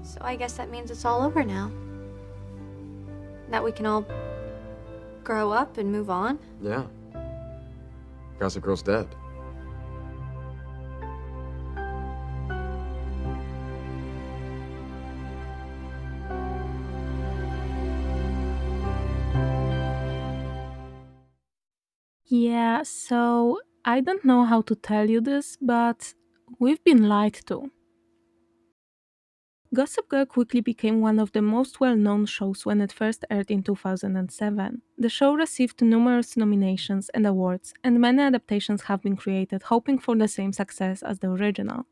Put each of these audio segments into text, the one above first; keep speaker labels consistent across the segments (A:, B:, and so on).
A: So I guess that means it's all over now. That we can all grow up and move on.
B: Yeah. Gossip Girl's dead.
C: Yeah, so I don't know how to tell you this, but we've been lied to. Gossip Girl quickly became one of the most well known shows when it first aired in 2007. The show received numerous nominations and awards, and many adaptations have been created hoping for the same success as the original.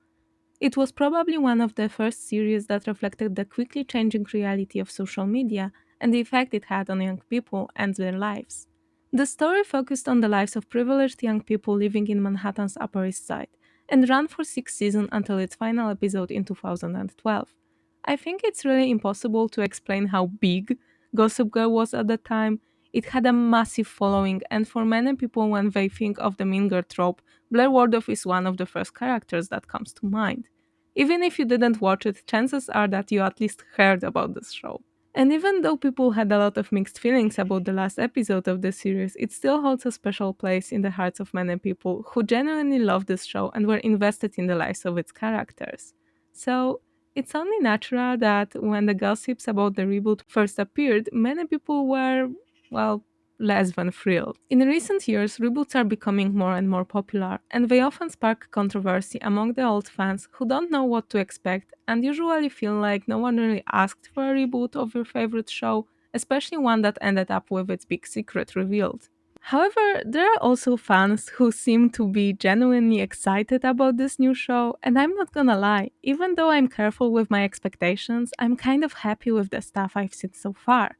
C: It was probably one of the first series that reflected the quickly changing reality of social media and the effect it had on young people and their lives. The story focused on the lives of privileged young people living in Manhattan's Upper East Side and ran for 6 seasons until its final episode in 2012. I think it's really impossible to explain how big Gossip Girl was at the time. It had a massive following, and for many people, when they think of the mean girl trope, Blair Waldorf is one of the first characters that comes to mind. Even if you didn't watch it, chances are that you at least heard about this show. And even though people had a lot of mixed feelings about the last episode of the series, it still holds a special place in the hearts of many people who genuinely loved this show and were invested in the lives of its characters. So, it's only natural that when the gossips about the reboot first appeared, many people were, well, less than thrilled. In recent years, reboots are becoming more and more popular, and they often spark controversy among the old fans who don't know what to expect and usually feel like no one really asked for a reboot of your favorite show, especially one that ended up with its big secret revealed. However, there are also fans who seem to be genuinely excited about this new show, and I'm not gonna lie, even though I'm careful with my expectations, I'm kind of happy with the stuff I've seen so far.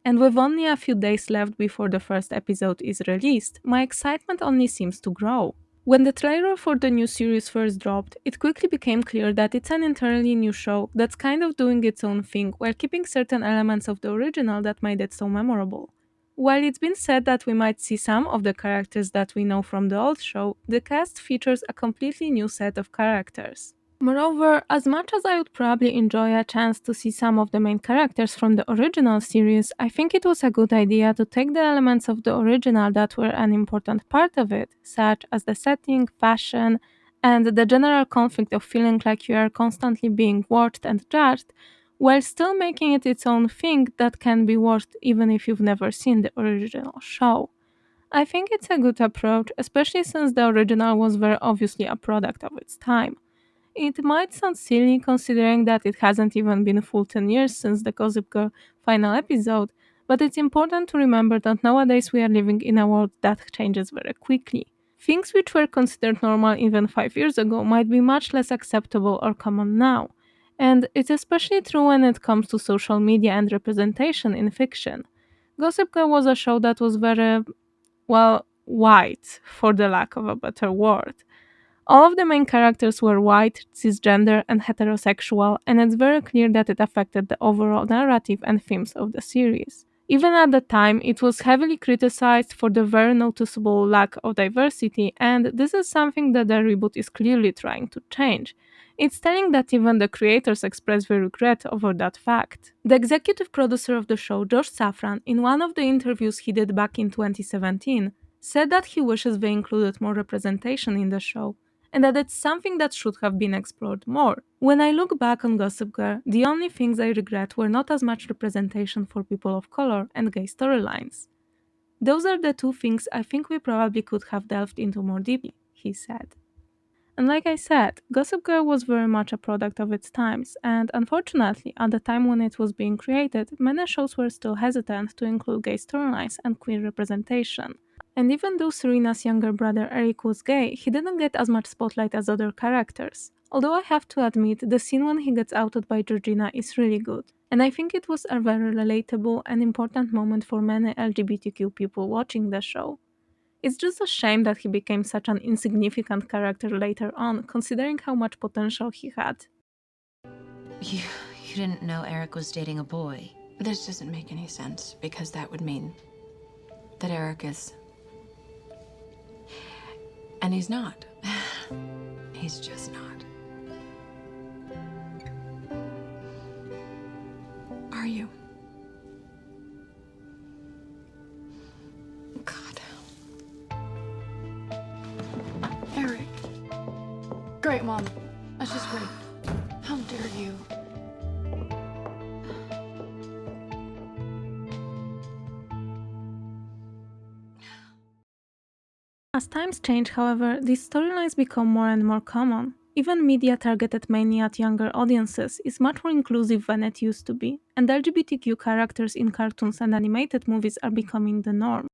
C: And with only a few days left before the first episode is released, my excitement only seems to grow. When the trailer for the new series first dropped, it quickly became clear that it's an entirely new show that's kind of doing its own thing while keeping certain elements of the original that made it so memorable. While it's been said that we might see some of the characters that we know from the old show, the cast features a completely new set of characters. Moreover, as much as I would probably enjoy a chance to see some of the main characters from the original series, I think it was a good idea to take the elements of the original that were an important part of it, such as the setting, fashion, and the general conflict of feeling like you are constantly being watched and judged, while still making it its own thing that can be watched even if you've never seen the original show. I think it's a good approach, especially since the original was very obviously a product of its time. It might sound silly considering that it hasn't even been a full 10 years since the Gossip Girl final episode, but it's important to remember that nowadays we are living in a world that changes very quickly. Things which were considered normal even 5 years ago might be much less acceptable or common now. And it's especially true when it comes to social media and representation in fiction. Gossip Girl was a show that was very, well, white, for the lack of a better word. All of the main characters were white, cisgender, and heterosexual, and it's very clear that it affected the overall narrative and themes of the series. Even at the time, it was heavily criticized for the very noticeable lack of diversity, and this is something that the reboot is clearly trying to change. It's telling that even the creators express their regret over that fact. The executive producer of the show, Josh Safran, in one of the interviews he did back in 2017, said that he wishes they included more representation in the show and that it's something that should have been explored more. When I look back on Gossip Girl, the only things I regret were not as much representation for people of color and gay storylines. Those are the two things I think we probably could have delved into more deeply, he said. And like I said, Gossip Girl was very much a product of its times, and unfortunately, at the time when it was being created, many shows were still hesitant to include gay storylines and queer representation. And even though Serena's younger brother Eric was gay, he didn't get as much spotlight as other characters. Although I have to admit, the scene when he gets outed by Georgina is really good, and I think it was a very relatable and important moment for many LGBTQ people watching the show. It's just a shame that he became such an insignificant character later on, considering how much potential he had.
D: You, you didn't know Eric was dating a boy.
E: This doesn't make any sense, because that would mean that Eric is... And he's not. He's just not. Mom, that's just great. How dare you?
C: As times change, however, these storylines become more and more common. Even media targeted mainly at younger audiences is much more inclusive than it used to be, and LGBTQ characters in cartoons and animated movies are becoming the norm.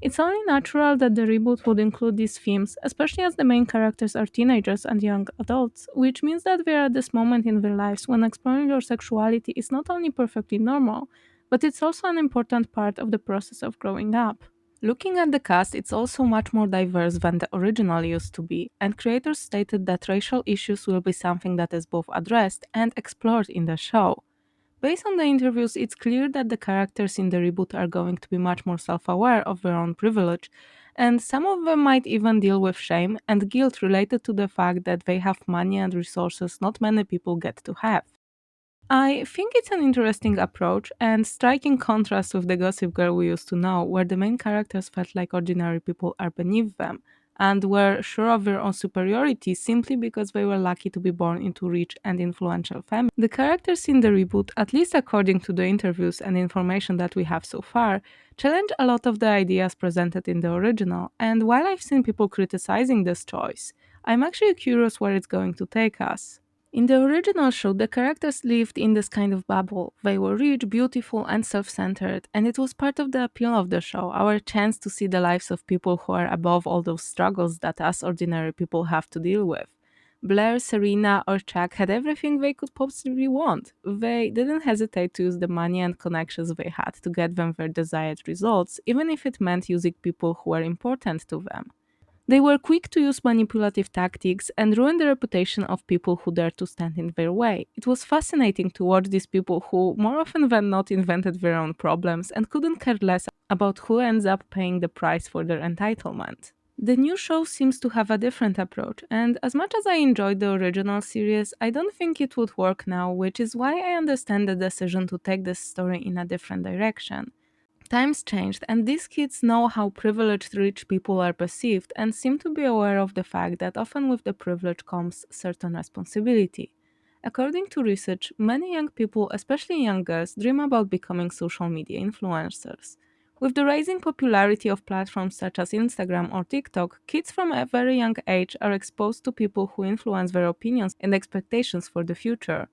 C: It's only natural that the reboot would include these themes, especially as the main characters are teenagers and young adults, which means that we are at this moment in their lives when exploring your sexuality is not only perfectly normal, but it's also an important part of the process of growing up. Looking at the cast, it's also much more diverse than the original used to be, and creators stated that racial issues will be something that is both addressed and explored in the show. Based on the interviews, it's clear that the characters in the reboot are going to be much more self aware of their own privilege, and some of them might even deal with shame and guilt related to the fact that they have money and resources not many people get to have. I think it's an interesting approach and striking contrast with the Gossip Girl we used to know, where the main characters felt like ordinary people are beneath them and were sure of their own superiority simply because they were lucky to be born into rich and influential families. The characters in the reboot, at least according to the interviews and information that we have so far, challenge a lot of the ideas presented in the original, and while I've seen people criticizing this choice, I'm actually curious where it's going to take us. In the original show, the characters lived in this kind of bubble. They were rich, beautiful, and self centered, and it was part of the appeal of the show, our chance to see the lives of people who are above all those struggles that us ordinary people have to deal with. Blair, Serena, or Chuck had everything they could possibly want. They didn't hesitate to use the money and connections they had to get them their desired results, even if it meant using people who were important to them. They were quick to use manipulative tactics and ruin the reputation of people who dared to stand in their way. It was fascinating to watch these people who, more often than not, invented their own problems and couldn't care less about who ends up paying the price for their entitlement. The new show seems to have a different approach, and as much as I enjoyed the original series, I don't think it would work now, which is why I understand the decision to take this story in a different direction. Times changed, and these kids know how privileged rich people are perceived and seem to be aware of the fact that often with the privilege comes certain responsibility. According to research, many young people, especially young girls, dream about becoming social media influencers. With the rising popularity of platforms such as Instagram or TikTok, kids from a very young age are exposed to people who influence their opinions and expectations for the future.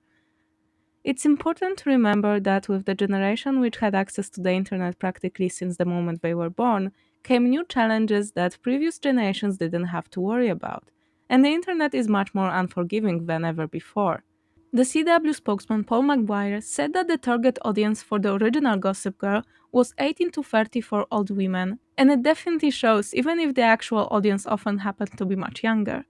C: It's important to remember that with the generation which had access to the internet practically since the moment they were born, came new challenges that previous generations didn't have to worry about, and the internet is much more unforgiving than ever before. The CW spokesman Paul McGuire said that the target audience for the original Gossip Girl was 18 to 34-old women, and it definitely shows even if the actual audience often happened to be much younger.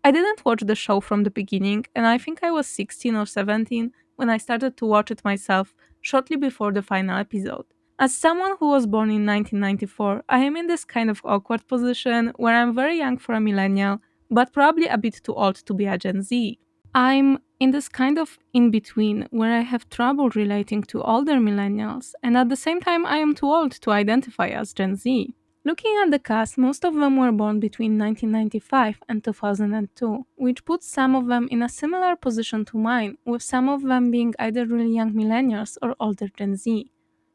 C: I didn't watch the show from the beginning, and I think I was 16 or 17 when I started to watch it myself shortly before the final episode. As someone who was born in 1994, I am in this kind of awkward position where I'm very young for a millennial, but probably a bit too old to be a Gen Z. I'm in this kind of in between where I have trouble relating to older millennials, and at the same time, I am too old to identify as Gen Z. Looking at the cast, most of them were born between 1995 and 2002, which puts some of them in a similar position to mine, with some of them being either really young millennials or older Gen Z.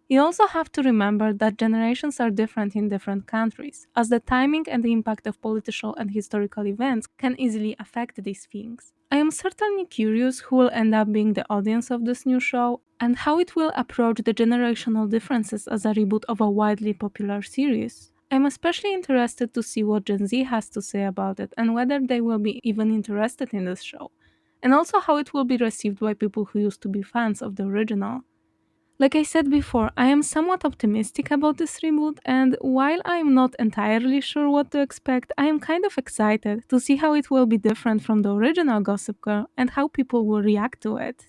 C: You also have to remember that generations are different in different countries, as the timing and the impact of political and historical events can easily affect these things. I am certainly curious who will end up being the audience of this new show and how it will approach the generational differences as a reboot of a widely popular series. I'm especially interested to see what Gen Z has to say about it and whether they will be even interested in this show, and also how it will be received by people who used to be fans of the original. Like I said before, I am somewhat optimistic about this reboot, and while I am not entirely sure what to expect, I am kind of excited to see how it will be different from the original Gossip Girl and how people will react to it.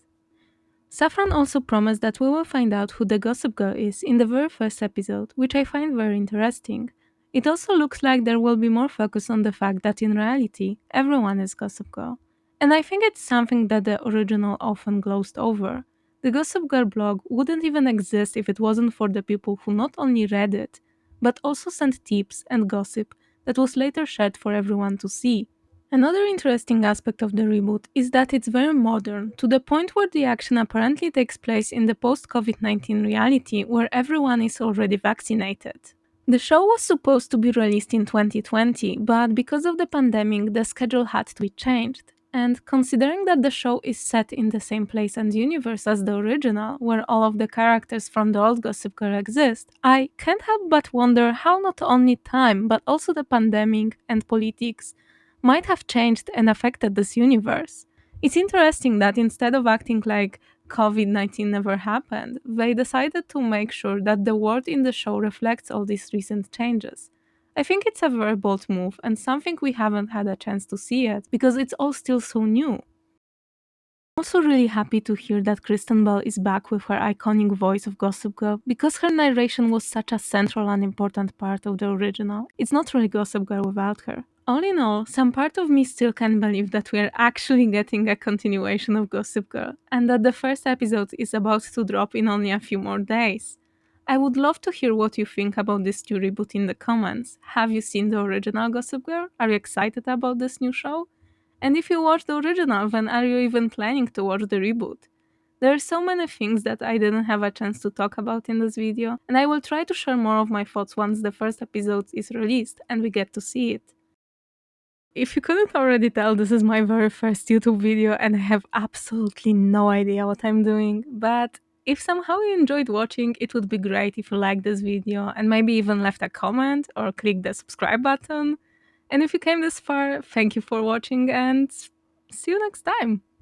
C: Safran also promised that we will find out who the Gossip Girl is in the very first episode, which I find very interesting. It also looks like there will be more focus on the fact that in reality, everyone is Gossip Girl. And I think it's something that the original often glossed over. The Gossip Girl blog wouldn't even exist if it wasn't for the people who not only read it, but also sent tips and gossip that was later shared for everyone to see. Another interesting aspect of the reboot is that it's very modern, to the point where the action apparently takes place in the post-COVID-19 reality where everyone is already vaccinated. The show was supposed to be released in 2020, but because of the pandemic, the schedule had to be changed. And considering that the show is set in the same place and universe as the original, where all of the characters from the old Gossip Girl exist, I can't help but wonder how not only time, but also the pandemic and politics might have changed and affected this universe. It's interesting that instead of acting like COVID 19 never happened, they decided to make sure that the world in the show reflects all these recent changes. I think it's a very bold move and something we haven't had a chance to see yet because it's all still so new. I'm also really happy to hear that Kristen Bell is back with her iconic voice of Gossip Girl because her narration was such a central and important part of the original. It's not really Gossip Girl without her. All in all, some part of me still can't believe that we are actually getting a continuation of Gossip Girl, and that the first episode is about to drop in only a few more days. I would love to hear what you think about this new reboot in the comments. Have you seen the original Gossip Girl? Are you excited about this new show? And if you watched the original, then are you even planning to watch the reboot? There are so many things that I didn't have a chance to talk about in this video, and I will try to share more of my thoughts once the first episode is released and we get to see it. If you couldn't already tell, this is my very first YouTube video and I have absolutely no idea what I'm doing, but if somehow you enjoyed watching, it would be great if you liked this video and maybe even left a comment or click the subscribe button. And if you came this far, thank you for watching and see you next time!